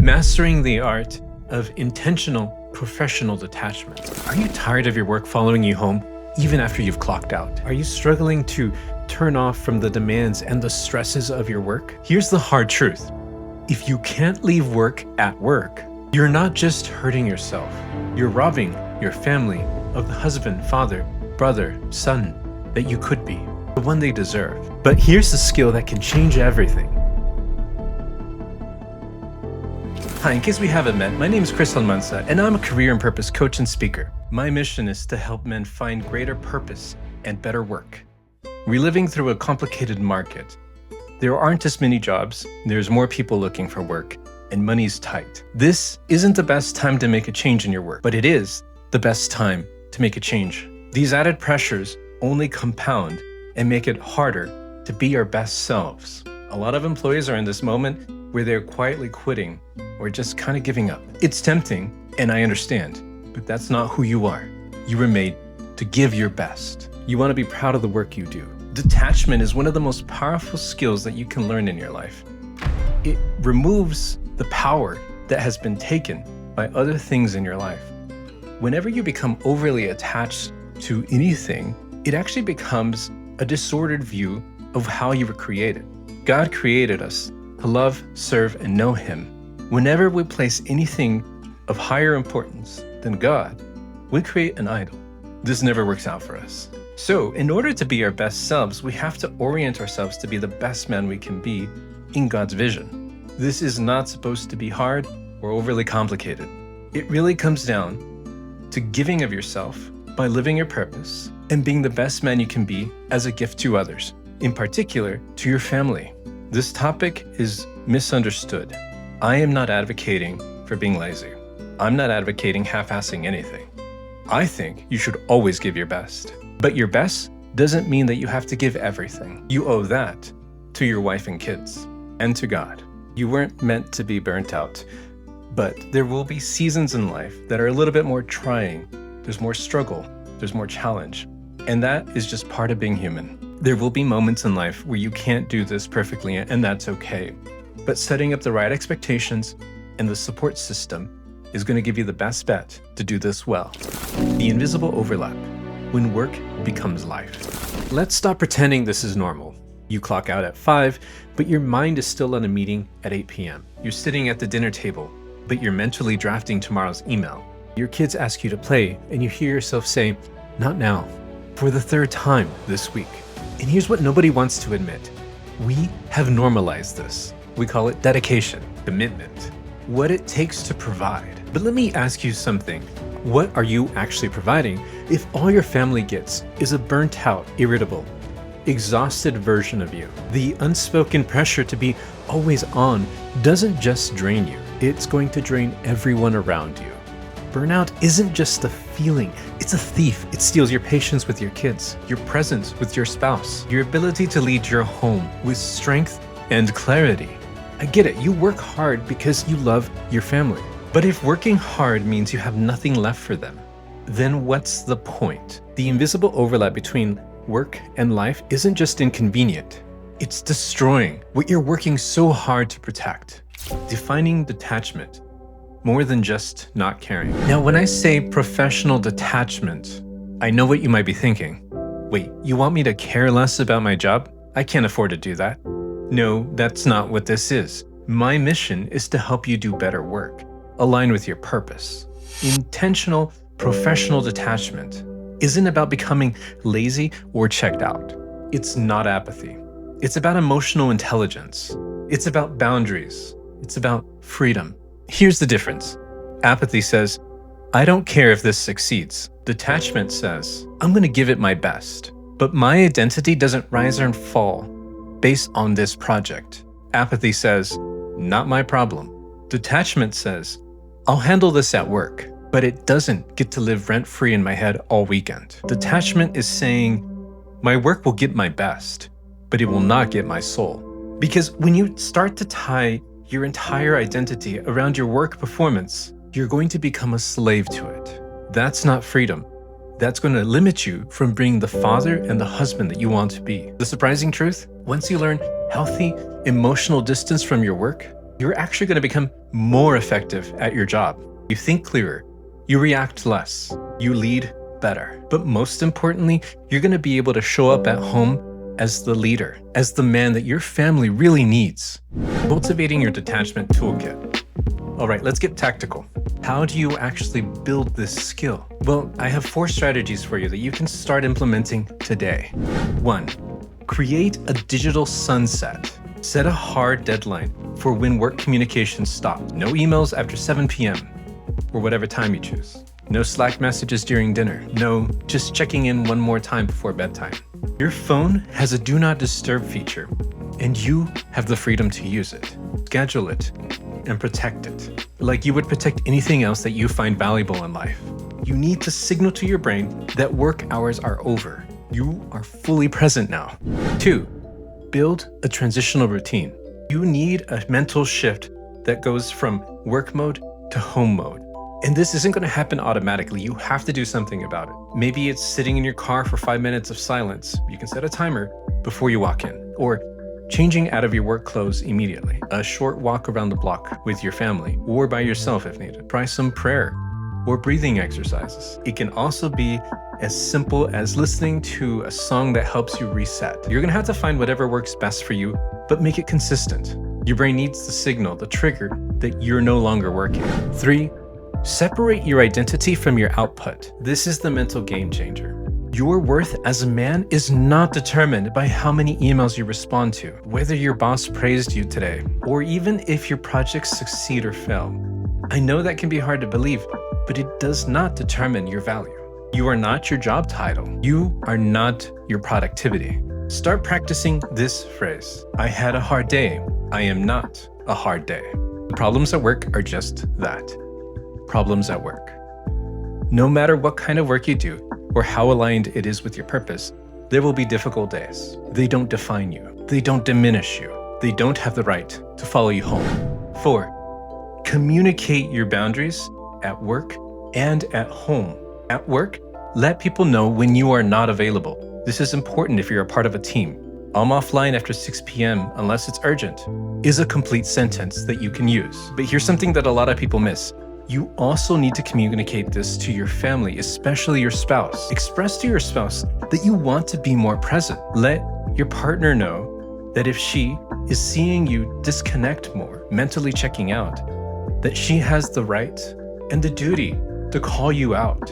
Mastering the art of intentional professional detachment. Are you tired of your work following you home even after you've clocked out? Are you struggling to turn off from the demands and the stresses of your work? Here's the hard truth. If you can't leave work at work, you're not just hurting yourself. You're robbing your family of the husband, father, brother, son that you could be, the one they deserve. But here's the skill that can change everything. Hi, in case we haven't met, my name is Chris Almanza, and I'm a career and purpose coach and speaker. My mission is to help men find greater purpose and better work. We're living through a complicated market. There aren't as many jobs, there's more people looking for work, and money's tight. This isn't the best time to make a change in your work, but it is the best time to make a change. These added pressures only compound and make it harder to be our best selves. A lot of employees are in this moment where they're quietly quitting or just kind of giving up. It's tempting, and I understand, but that's not who you are. You were made to give your best. You want to be proud of the work you do. Detachment is one of the most powerful skills that you can learn in your life. It removes the power that has been taken by other things in your life. Whenever you become overly attached to anything, it actually becomes a disordered view of how you were created. God created us to love, serve, and know Him. Whenever we place anything of higher importance than God, we create an idol. This never works out for us. So, in order to be our best selves, we have to orient ourselves to be the best man we can be in God's vision. This is not supposed to be hard or overly complicated. It really comes down to giving of yourself by living your purpose and being the best man you can be as a gift to others, in particular to your family. This topic is misunderstood. I am not advocating for being lazy. I'm not advocating half-assing anything. I think you should always give your best. But your best doesn't mean that you have to give everything. You owe that to your wife and kids and to God. You weren't meant to be burnt out, but there will be seasons in life that are a little bit more trying. There's more struggle, there's more challenge, and that is just part of being human. There will be moments in life where you can't do this perfectly, and that's okay. But setting up the right expectations and the support system is going to give you the best bet to do this well. The invisible overlap, when work becomes life. Let's stop pretending this is normal. You clock out at 5, but your mind is still on a meeting at 8 p.m. You're sitting at the dinner table, but you're mentally drafting tomorrow's email. Your kids ask you to play, and you hear yourself say, "Not now," for the third time this week. And here's what nobody wants to admit. We have normalized this. We call it dedication, commitment, what it takes to provide. But let me ask you something. What are you actually providing if all your family gets is a burnt out, irritable, exhausted version of you? The unspoken pressure to be always on doesn't just drain you. It's going to drain everyone around you. Burnout isn't just a feeling, it's a thief. It steals your patience with your kids, your presence with your spouse, your ability to lead your home with strength and clarity. I get it, you work hard because you love your family. But if working hard means you have nothing left for them, then what's the point? The invisible overlap between work and life isn't just inconvenient, it's destroying what you're working so hard to protect. Defining detachment. More than just not caring. Now, when I say professional detachment, I know what you might be thinking. Wait, you want me to care less about my job? I can't afford to do that. No, that's not what this is. My mission is to help you do better work, align with your purpose. Intentional professional detachment isn't about becoming lazy or checked out. It's not apathy. It's about emotional intelligence. It's about boundaries. It's about freedom. Here's the difference. Apathy says, I don't care if this succeeds. Detachment says, I'm going to give it my best, but my identity doesn't rise and fall based on this project. Apathy says, not my problem. Detachment says, I'll handle this at work, but it doesn't get to live rent-free in my head all weekend. Detachment is saying, my work will get my best, but it will not get my soul. Because when you start to tie your entire identity around your work performance, you're going to become a slave to it. That's not freedom. That's going to limit you from being the father and the husband that you want to be. The surprising truth, once you learn healthy emotional distance from your work, you're actually going to become more effective at your job. You think clearer, you react less, you lead better. But most importantly, you're going to be able to show up at home as the leader, as the man that your family really needs. Cultivating your detachment toolkit. All right, let's get tactical. How do you actually build this skill? Well, I have 4 strategies for you that you can start implementing today. 1, create a digital sunset. Set a hard deadline for when work communications stop. No emails after 7 p.m. or whatever time you choose. No Slack messages during dinner. No just checking in one more time before bedtime. Your phone has a do not disturb feature, and you have the freedom to use it. Schedule it and protect it, like you would protect anything else that you find valuable in life. You need to signal to your brain that work hours are over. You are fully present now. 2, build a transitional routine. You need a mental shift that goes from work mode to home mode. And this isn't going to happen automatically. You have to do something about it. Maybe it's sitting in your car for 5 minutes of silence. You can set a timer before you walk in. Or changing out of your work clothes immediately. A short walk around the block with your family or by yourself if needed. Try some prayer or breathing exercises. It can also be as simple as listening to a song that helps you reset. You're going to have to find whatever works best for you, but make it consistent. Your brain needs the signal, the trigger, that you're no longer working. 3, separate your identity from your output. This is the mental game changer. Your worth as a man is not determined by how many emails you respond to, whether your boss praised you today, or even if your projects succeed or fail. I know that can be hard to believe, but it does not determine your value. You are not your job title. You are not your productivity. Start practicing this phrase. I had a hard day. I am not a hard day. Problems at work are just that. Problems at work. No matter what kind of work you do or how aligned it is with your purpose, there will be difficult days. They don't define you. They don't diminish you. They don't have the right to follow you home. 4, communicate your boundaries at work and at home. At work, let people know when you are not available. This is important if you're a part of a team. I'm offline after 6 p.m. unless it's urgent is a complete sentence that you can use. But here's something that a lot of people miss. You also need to communicate this to your family, especially your spouse. Express to your spouse that you want to be more present. Let your partner know that if she is seeing you disconnect more, mentally checking out, that she has the right and the duty to call you out,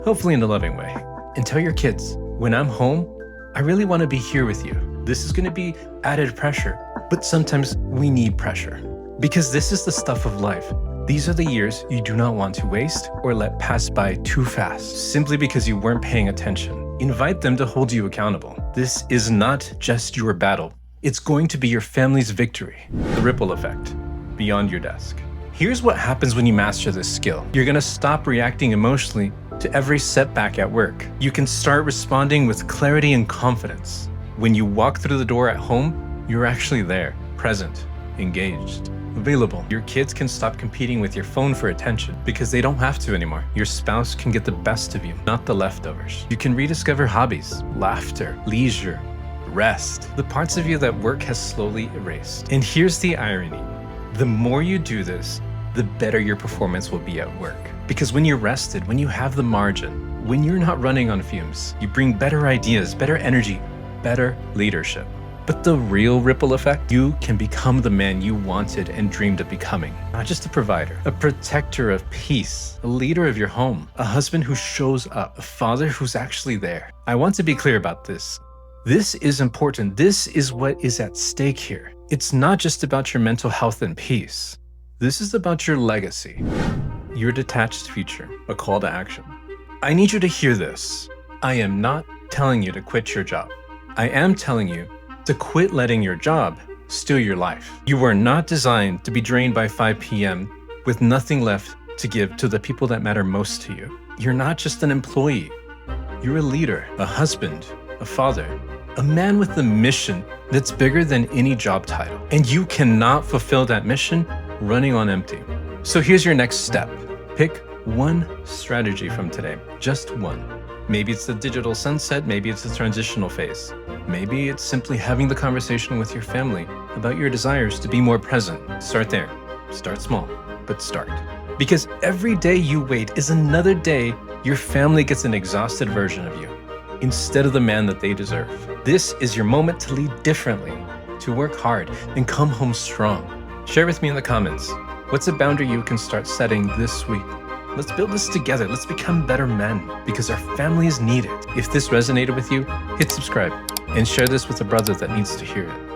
hopefully in a loving way. And tell your kids, when I'm home, I really want to be here with you. This is going to be added pressure, but sometimes we need pressure because this is the stuff of life. These are the years you do not want to waste or let pass by too fast, simply because you weren't paying attention. Invite them to hold you accountable. This is not just your battle. It's going to be your family's victory. The ripple effect, beyond your desk. Here's what happens when you master this skill. You're going to stop reacting emotionally to every setback at work. You can start responding with clarity and confidence. When you walk through the door at home, you're actually there, present, engaged, available. Your kids can stop competing with your phone for attention because they don't have to anymore. Your spouse can get the best of you, not the leftovers. You can rediscover hobbies, laughter, leisure, rest, the parts of you that work has slowly erased. And here's the irony. The more you do this, the better your performance will be at work. Because when you're rested, when you have the margin, when you're not running on fumes, you bring better ideas, better energy, better leadership. But the real ripple effect, you can become the man you wanted and dreamed of becoming. Not just a provider, a protector of peace, a leader of your home, a husband who shows up, a father who's actually there. I want to be clear about this. This is important. This is what is at stake here. It's not just about your mental health and peace. This is about your legacy, your detached future, a call to action. I need you to hear this. I am not telling you to quit your job. I am telling you to quit letting your job steal your life. You were not designed to be drained by 5 p.m. with nothing left to give to the people that matter most to you. You're not just an employee. You're a leader, a husband, a father, a man with a mission that's bigger than any job title. And you cannot fulfill that mission running on empty. So here's your next step. Pick one strategy from today, just one. Maybe it's the digital sunset, maybe it's the transitional phase. Maybe it's simply having the conversation with your family about your desires to be more present. Start there. Start small, but start. Because every day you wait is another day your family gets an exhausted version of you instead of the man that they deserve. This is your moment to lead differently, to work hard, and come home strong. Share with me in the comments. What's a boundary you can start setting this week? Let's build this together. Let's become better men because our families need it. If this resonated with you, hit subscribe and share this with a brother that needs to hear it.